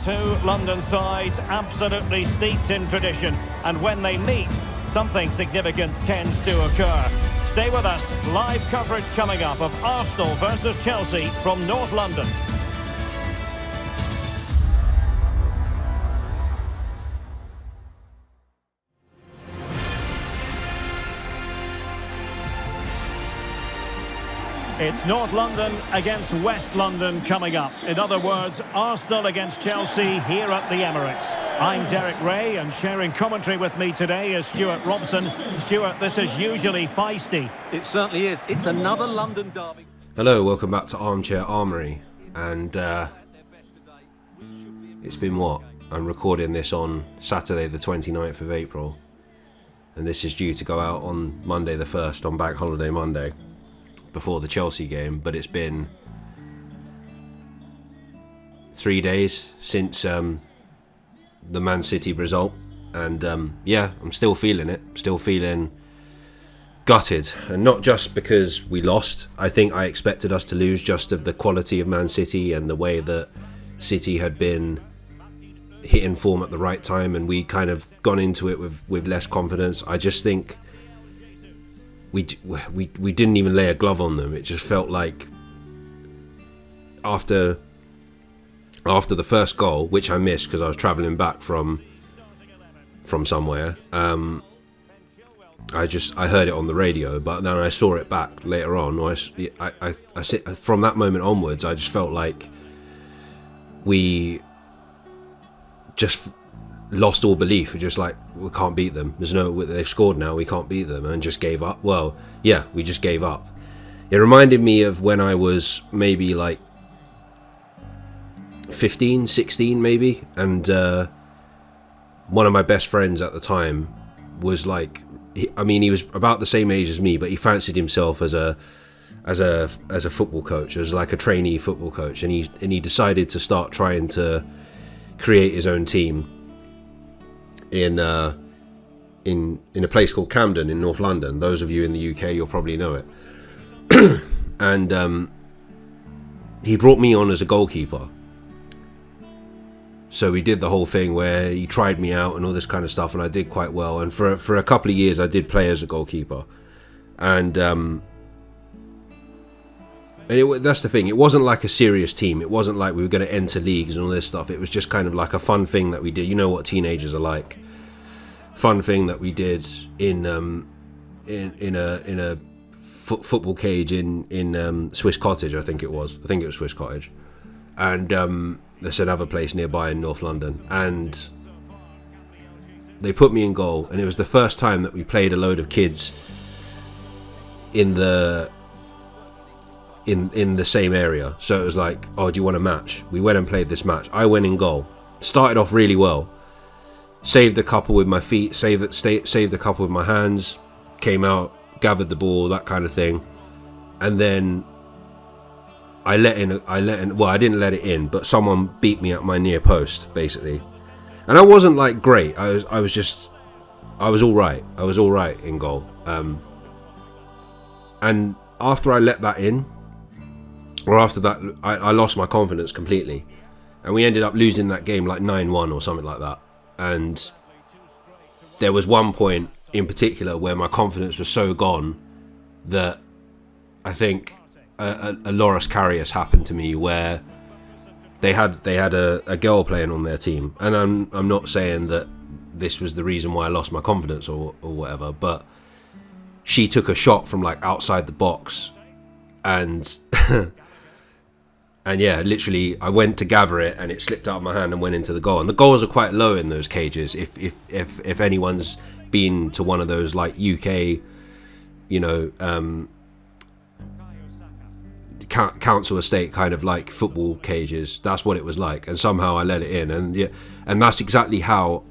Two London sides absolutely steeped in tradition, and when they meet, something significant tends to occur. Stay with us, live coverage coming up of Arsenal versus Chelsea from North London. It's North London against West London coming up. In other words, Arsenal against Chelsea here at the Emirates. I'm Derek Ray, and sharing commentary with me today is Stuart Robson. Stuart, this is usually feisty. It certainly is. It's another London derby. Hello, welcome back to Armchair Armoury. And it's been what? I'm recording this on Saturday the 29th of April. And this is due to go out on Monday the 1st, on Bank Holiday Monday, before the Chelsea game. But it's been 3 days since the Man City result, and I'm still feeling it, still feeling gutted, and not just because we lost. I think I expected us to lose just of the quality of Man City and the way that City had been hitting form at the right time, and we kind of gone into it with less confidence. I just think we didn't even lay a glove on them. It just felt like after the first goal, which I missed because I was travelling back from somewhere, I heard it on the radio, but then I saw it back later on. From that moment onwards, I just felt like we just lost all belief. We're just like, we can't beat them. They've scored now, we can't beat them, and just gave up. Well, yeah, we just gave up. It reminded me of when I was maybe like 15, 16 maybe, and one of my best friends at the time was like, he was about the same age as me, but he fancied himself as a football coach, as like a trainee football coach, and he decided to start trying to create his own team in a place called Camden in North London. Those of you in the UK, you'll probably know it. And he brought me on as a goalkeeper. So we did the whole thing where he tried me out and all this kind of stuff, and I did quite well. And for a couple of years, I did play as a goalkeeper. And that's the thing. It wasn't like a serious team. It wasn't like we were going to enter leagues and all this stuff. It was just kind of like a fun thing that we did. You know what teenagers are like. Fun thing that we did in a football cage in Swiss Cottage. I think it was Swiss Cottage, and there's another place nearby in North London, and they put me in goal, and it was the first time that we played a load of kids in the same area. So it was like, oh, do you want a match? We went and played this match. I went in goal, started off really well, saved a couple with my feet, saved a couple with my hands, came out, gathered the ball, that kind of thing, and then I didn't let it in, but someone beat me at my near post, basically. And I wasn't like great. I was all right. I was all right in goal. And after I let that in, or after that, I lost my confidence completely. And we ended up losing that game like 9-1 or something like that. And there was one point in particular where my confidence was so gone that I think a Loris Karius happened to me, where they had a girl playing on their team, and I'm not saying that this was the reason why I lost my confidence or whatever, but she took a shot from like outside the box, and and yeah, literally I went to gather it and it slipped out of my hand and went into the goal. And the goals are quite low in those cages. If anyone's been to one of those like UK, council estate kind of like football cages, that's what it was like. And somehow I let it in, and that's exactly how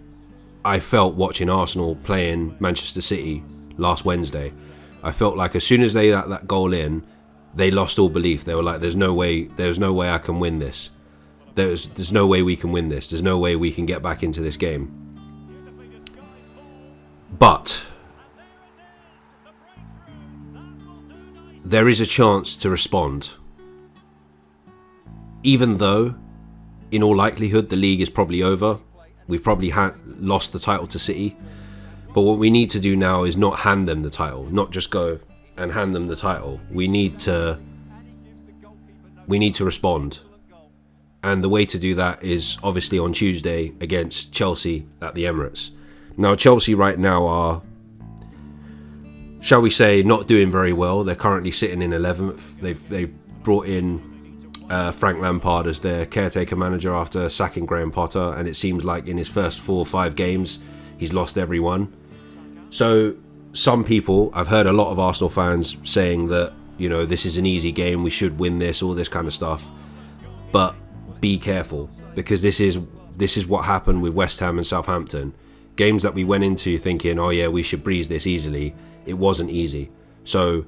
I felt watching Arsenal playing Manchester City last Wednesday. I felt like as soon as they let that goal in, they lost all belief. They were like, there's no way I can win this. There's no way we can win this. There's no way we can get back into this game. But there is a chance to respond. Even though in all likelihood, the league is probably over. We've probably lost the title to City. But what we need to do now is not hand them the title, not just go and hand them the title. We need to respond. And the way to do that is obviously on Tuesday against Chelsea at the Emirates. Now, Chelsea right now are, shall we say, not doing very well. They're currently sitting in 11th. They've brought in Frank Lampard as their caretaker manager after sacking Graham Potter, and it seems like in his first 4 or 5 games, he's lost every one. So some people, I've heard a lot of Arsenal fans saying that, you know, this is an easy game, we should win this, all this kind of stuff. But be careful, because this is what happened with West Ham and Southampton. Games that we went into thinking, oh yeah, we should breeze this easily. It wasn't easy. So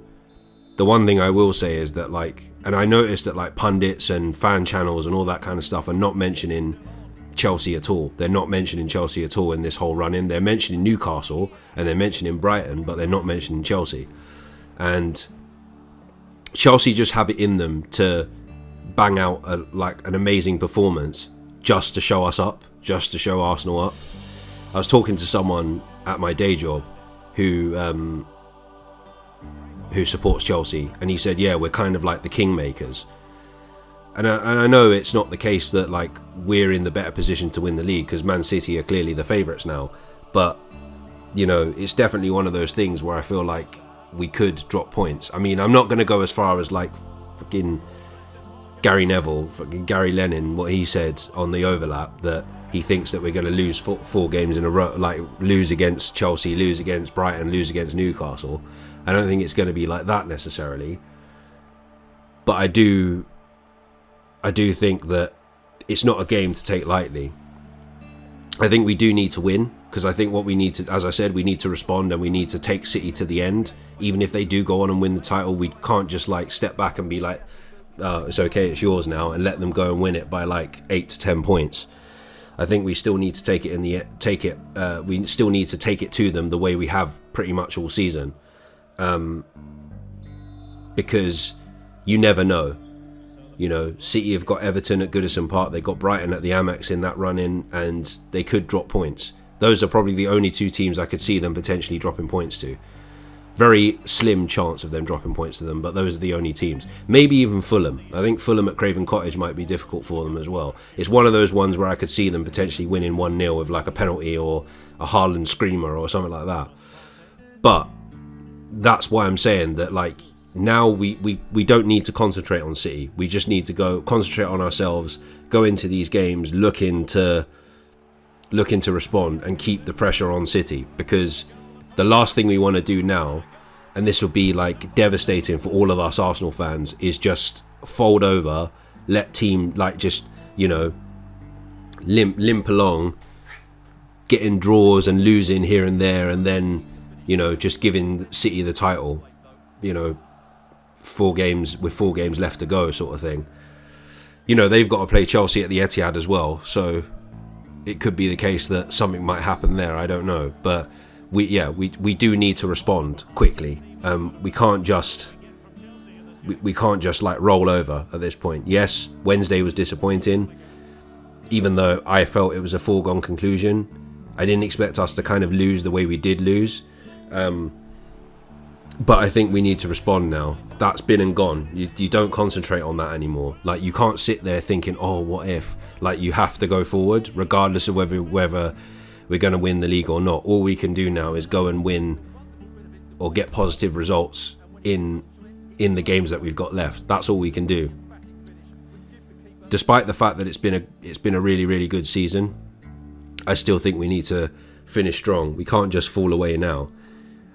the one thing I will say is that, like, and I noticed that like pundits and fan channels and all that kind of stuff are not mentioning Chelsea at all. They're not mentioning Chelsea at all in this whole run-in. They're mentioning Newcastle and they're mentioning Brighton, but they're not mentioning Chelsea. And Chelsea just have it in them to bang out an amazing performance just to show us up, just to show Arsenal up. I was talking to someone at my day job who supports Chelsea, and he said, yeah, we're kind of like the kingmakers. And I know it's not the case that like we're in the better position to win the league, because Man City are clearly the favourites now, but you know, it's definitely one of those things where I feel like we could drop points. I mean, I'm not going to go as far as like fucking Gary Neville, fucking Gary Lennon, what he said on the overlap, that he thinks that we're going to lose 4 games in a row, like lose against Chelsea, lose against Brighton, lose against Newcastle. I don't think it's going to be like that necessarily, but I do think that it's not a game to take lightly. I think we do need to win, because I think what we need to, as I said, we need to respond, and we need to take City to the end. Even if they do go on and win the title, we can't just like step back and be like, it's okay, it's yours now, and let them go and win it by like 8 to 10 points. I think we still need to we still need to take it to them the way we have pretty much all season, because you never know. You know, City have got Everton at Goodison Park, they got Brighton at the Amex in that run-in, and they could drop points. Those are probably the only 2 teams I could see them potentially dropping points to. Very slim chance of them dropping points to them, but those are the only teams. Maybe even Fulham. I think Fulham at Craven Cottage might be difficult for them as well. It's one of those ones where I could see them potentially winning 1-0 with like a penalty or a Haaland screamer or something like that. But that's why I'm saying that, like, now we don't need to concentrate on City. We just need to go concentrate on ourselves, go into these games looking to respond and keep the pressure on City, because the last thing we want to do now, and this would be like devastating for all of us Arsenal fans, is just fold over, let team like just, you know, limp along, getting draws and losing here and there, and then, you know, just giving City the title, you know, 4 games left to go sort of thing. You know, they've got to play Chelsea at the Etihad as well, so it could be the case that something might happen there, I don't know. But we do need to respond quickly. We can't just like roll over at this point. Yes, Wednesday was disappointing, even though I felt it was a foregone conclusion. I didn't expect us to kind of lose the way we did lose. But I think we need to respond now. That's been and gone. You don't concentrate on that anymore. Like, you can't sit there thinking, oh, what if? Like, you have to go forward, regardless of whether we're going to win the league or not. All we can do now is go and win or get positive results in the games that we've got left. That's all we can do. Despite the fact that it's been a really, really good season, I still think we need to finish strong. We can't just fall away now.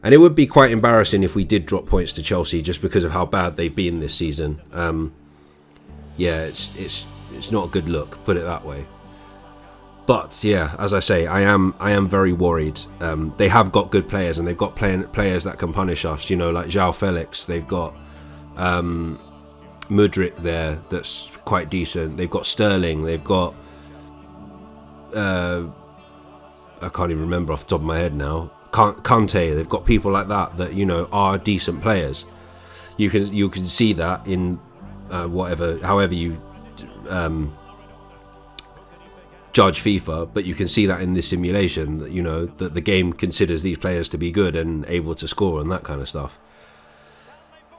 And it would be quite embarrassing if we did drop points to Chelsea just because of how bad they've been this season. It's not a good look, put it that way. But yeah, as I say, I am very worried. They have got good players, and they've got players that can punish us. You know, like João Felix. They've got Mudryk there, that's quite decent. They've got Sterling. They've got I can't even remember off the top of my head now. Kante. They've got people like that you know are decent players. You can see that in however you judge FIFA, but you can see that in this simulation, that, you know, that the game considers these players to be good and able to score and that kind of stuff.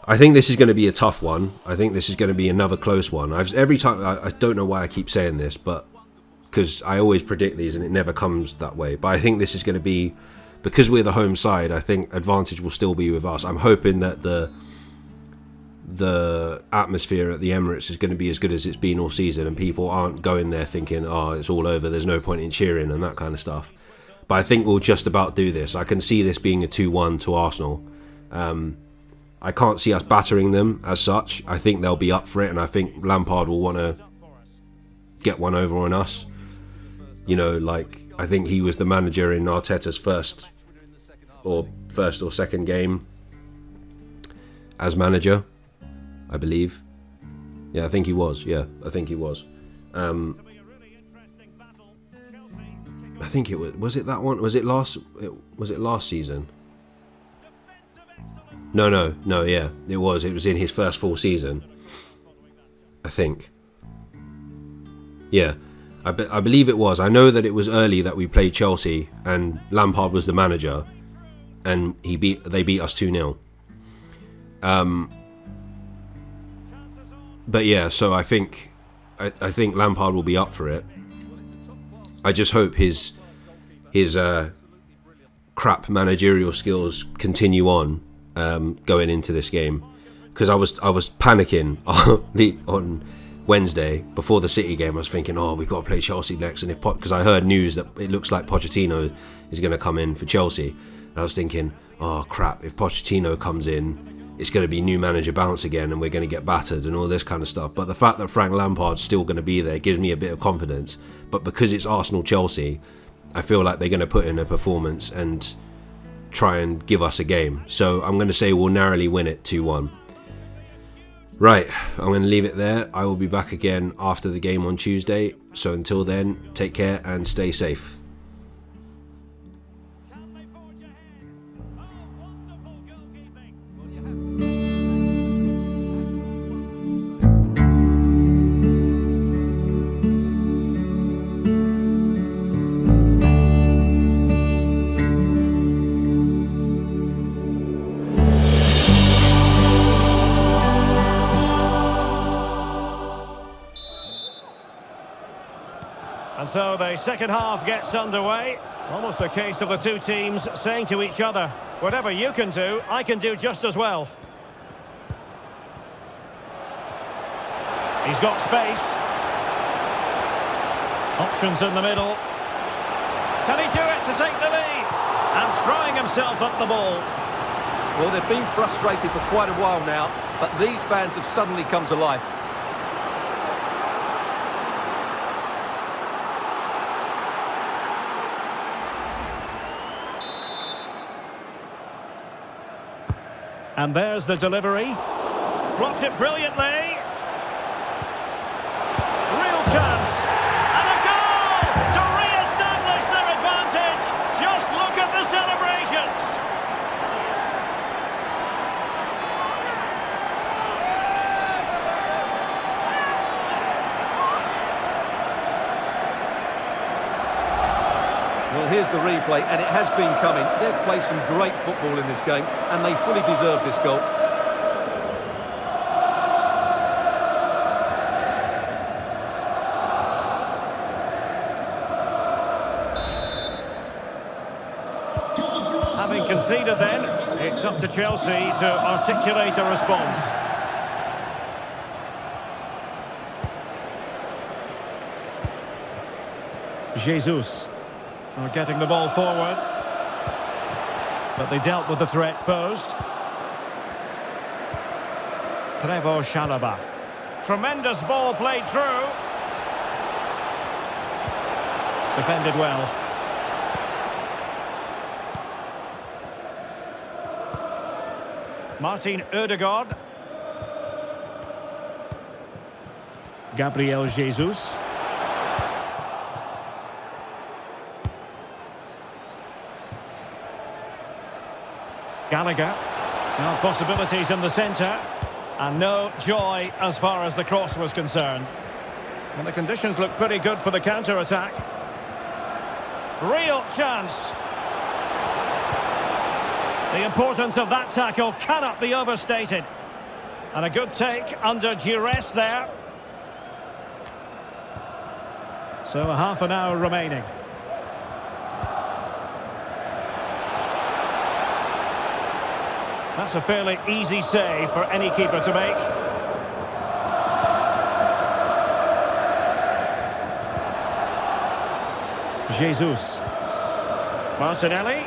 I think this is going to be a tough one. I think this is going to be another close one. Every time, I don't know why I keep saying this, but because I always predict these and it never comes that way. But I think this is going to be, because we're the home side, I think advantage will still be with us. I'm hoping that the atmosphere at the Emirates is going to be as good as it's been all season, and people aren't going there thinking, oh, it's all over, there's no point in cheering and that kind of stuff. But I think we'll just about do this. I can see this being a 2-1 to Arsenal. I can't see us battering them as such. I think they'll be up for it, and I think Lampard will want to get one over on us. You know, like, I think he was the manager in Arteta's first or second game as manager, I believe. Yeah, I think he was. I think it was it that one? Was it last season? No, yeah, it was in his first full season, I think. Yeah, I believe it was. I know that it was early that we played Chelsea and Lampard was the manager, and they beat us 2-0. But yeah, so I think Lampard will be up for it. I just hope his crap managerial skills continue on going into this game, because I was panicking on Wednesday before the City game. I was thinking, oh, we've got to play Chelsea next, and because I heard news that it looks like Pochettino is going to come in for Chelsea, and I was thinking, oh crap, if Pochettino comes in, it's going to be new manager bounce again and we're going to get battered and all this kind of stuff. But the fact that Frank Lampard's still going to be there gives me a bit of confidence. But because it's Arsenal-Chelsea, I feel like they're going to put in a performance and try and give us a game. So I'm going to say we'll narrowly win it 2-1. Right, I'm going to leave it there. I will be back again after the game on Tuesday. So until then, take care and stay safe. And so the second half gets underway. Almost a case of the two teams saying to each other, whatever you can do, I can do just as well. He's got space. Options in the middle. Can he do it to take the lead? And throwing himself at the ball. Well, they've been frustrated for quite a while now, but these fans have suddenly come to life. And there's the delivery. Blocked it brilliantly. Real chance. And a goal to re-establish their advantage. Just look at the celebrations. Well, here's the replay, and it has been coming. They've played some great football in this game, and they fully deserve this goal. Having conceded then, it's up to Chelsea to articulate a response. Jesus are getting the ball forward. But they dealt with the threat posed. Trevoh Chalobah. Tremendous ball played through. Defended well. Martin Ødegaard. Gabriel Jesus. Gallagher. Now possibilities in the centre. And no joy as far as the cross was concerned. And the conditions look pretty good for the counter-attack. Real chance. The importance of that tackle cannot be overstated. And a good take under duress there. So a half an hour remaining. That's a fairly easy save for any keeper to make. Jesus. Martinelli.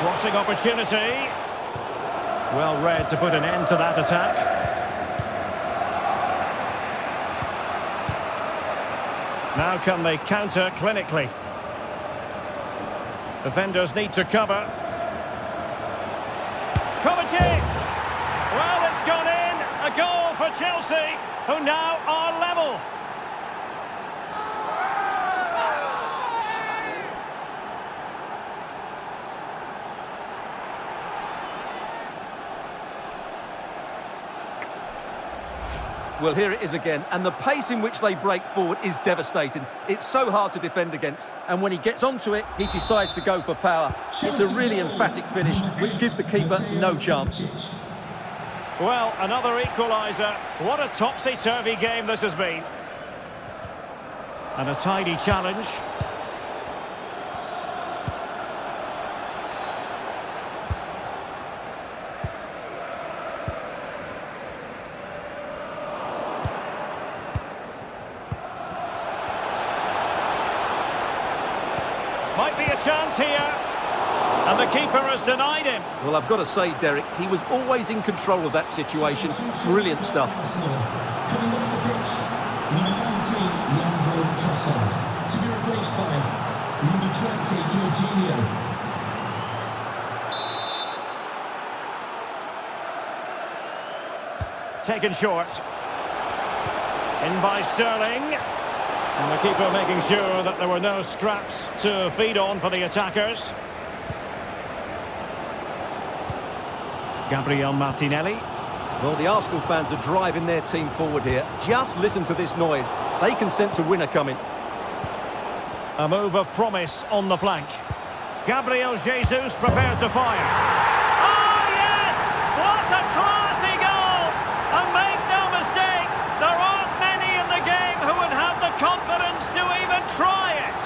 Crossing opportunity. Well read to put an end to that attack. Now can they counter clinically? Defenders need to cover. Kovacic! Well, it's gone in. A goal for Chelsea, who now are level. Well, here it is again, and the pace in which they break forward is devastating. It's so hard to defend against, and when he gets onto it, he decides to go for power. It's a really emphatic finish, which gives the keeper no chance. Well, another equaliser. What a topsy-turvy game this has been. And a tidy challenge. Might be a chance here. And the keeper has denied him. Well, I've got to say, Derek, he was always in control of that situation. Brilliant stuff. Coming off the pitch, number 19, Leandro Trossard. To be replaced by number 20, Jorginho. Taken short. In by Sterling. And the keeper making sure that there were no scraps to feed on for the attackers. Gabriel Martinelli. Well, the Arsenal fans are driving their team forward here. Just listen to this noise. They can sense a winner coming. A move of promise on the flank. Gabriel Jesus prepared to fire. Oh, yes! What a classy goal! And make no mistake, there aren't many in the game who would have the confidence to even try it.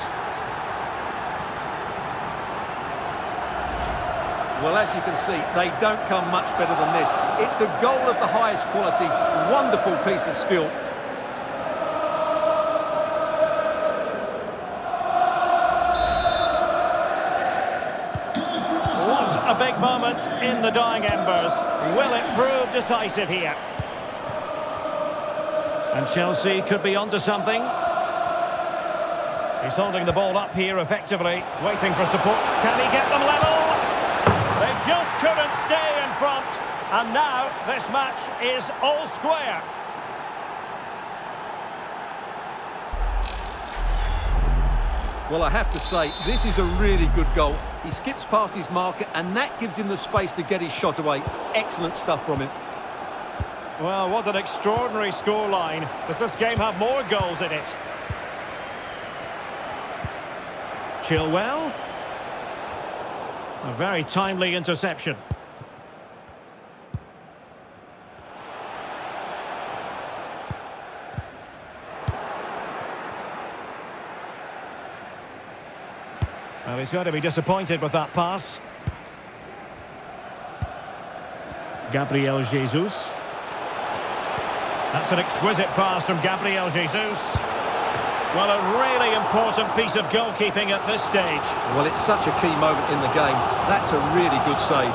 Well, as you can see, they don't come much better than this. It's a goal of the highest quality. Wonderful piece of skill. What a big moment in the dying embers. Will it prove decisive here? And Chelsea could be onto something. He's holding the ball up here effectively, waiting for support. Can he get them level? They just couldn't stay in front, and now this match is all square. Well, I have to say, this is a really good goal. He skips past his marker, and that gives him the space to get his shot away. Excellent stuff from him. Well, what an extraordinary scoreline. Does this game have more goals in it? Chilwell. A very timely interception. Well, he's going to be disappointed with that pass. Gabriel Jesus. That's an exquisite pass from Gabriel Jesus. Well, a really important piece of goalkeeping at this stage. Well, it's such a key moment in the game. That's a really good save.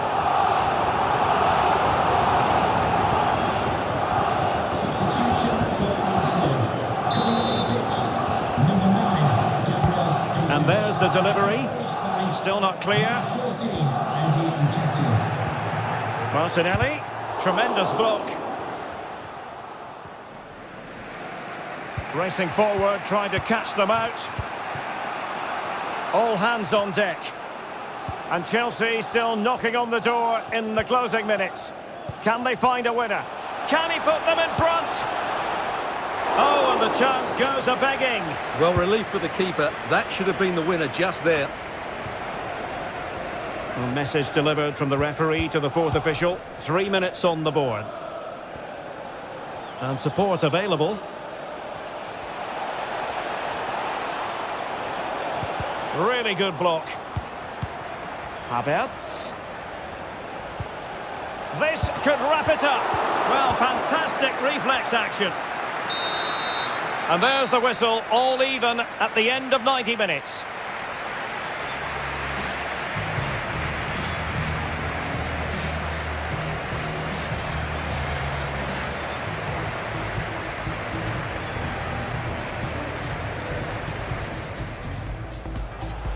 Substitution for Arsenal. Coming off the pitch, number 9, Gabriel Jesus. And there's the delivery. Replaced by Still not clear. 14, Andy Nketiah. Martinelli. Tremendous block. Racing forward, trying to catch them out. All hands on deck. And Chelsea still knocking on the door in the closing minutes. Can they find a winner? Can he put them in front? Oh, and the chance goes a-begging. Well, relief for the keeper. That should have been the winner just there. A message delivered from the referee to the fourth official. 3 minutes on the board. And support available. Really good block. Havertz. This could wrap it up. Well, fantastic reflex action. And there's the whistle, all even at the end of 90 minutes.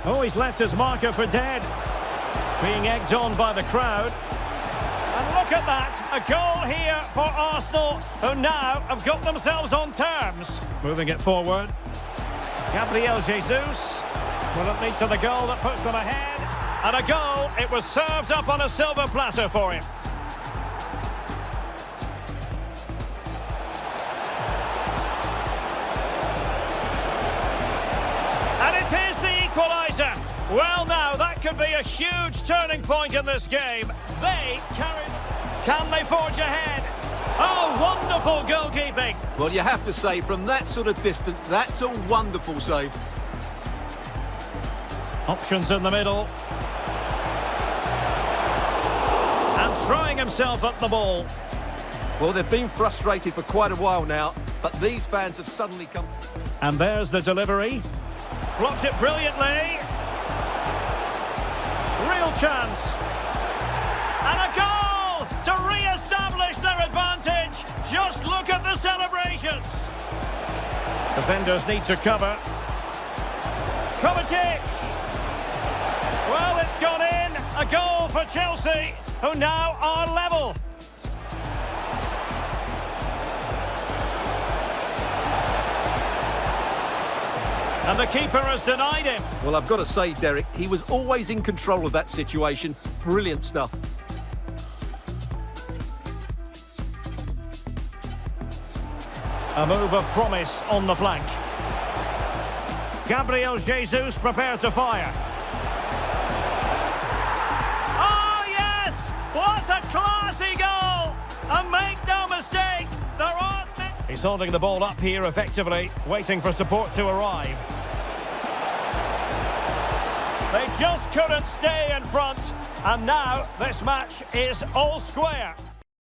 Oh, he's left his marker for dead. Being egged on by the crowd. And look at that, a goal here for Arsenal, who now have got themselves on terms. Moving it forward. Gabriel Jesus. Will it lead to the goal that puts them ahead? And a goal, it was served up on a silver platter for him. And it is the equaliser. Well, now, that could be a huge turning point in this game. They carry... Can they forge ahead? Oh, wonderful goalkeeping. Well, you have to say, from that sort of distance, that's a wonderful save. Options in the middle. And throwing himself at the ball. Well, they've been frustrated for quite a while now, but these fans have suddenly come... And there's the delivery. Blocked it brilliantly. Real chance. And a goal to re-establish their advantage. Just look at the celebrations. Defenders need to cover. Kovacic. Well, it's gone in. A goal for Chelsea, who now are level. And the keeper has denied him. Well, I've got to say, Derek, he was always in control of that situation. Brilliant stuff. A move of promise on the flank. Gabriel Jesus prepared to fire. Oh, yes! What a classy goal! And make no mistake, there aren't... He's holding the ball up here effectively, waiting for support to arrive. They just couldn't stay in front, and now this match is all square.